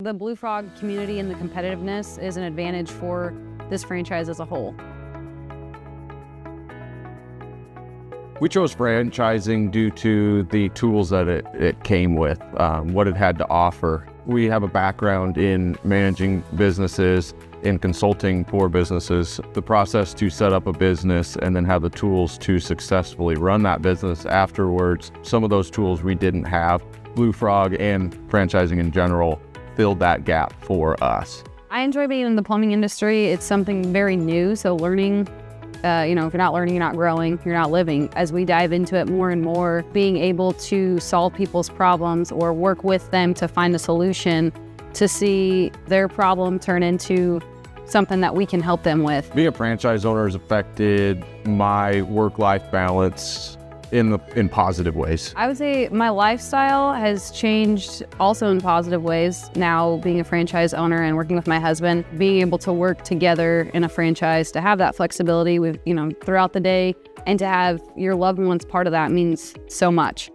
The Blue Frog community and the competitiveness is an advantage for this franchise as a whole. We chose franchising due to the tools that it came with, what it had to offer. We have a background in managing businesses, in consulting for businesses. The process to set up a business and then have the tools to successfully run that business afterwards, some of those tools we didn't have. Blue Frog and franchising in general filled that gap for us. I enjoy being in the plumbing industry. It's something very new, so learning, if you're not learning, you're not growing, you're not living. As we dive into it more and more, being able to solve people's problems or work with them to find a solution, to see their problem turn into something that we can help them with. Being a franchise owner has affected my work-life balance in positive ways. I would say my lifestyle has changed also in positive ways. Now being a franchise owner and working with my husband, being able to work together in a franchise, to have that flexibility with, throughout the day, and to have your loved ones part of that means so much.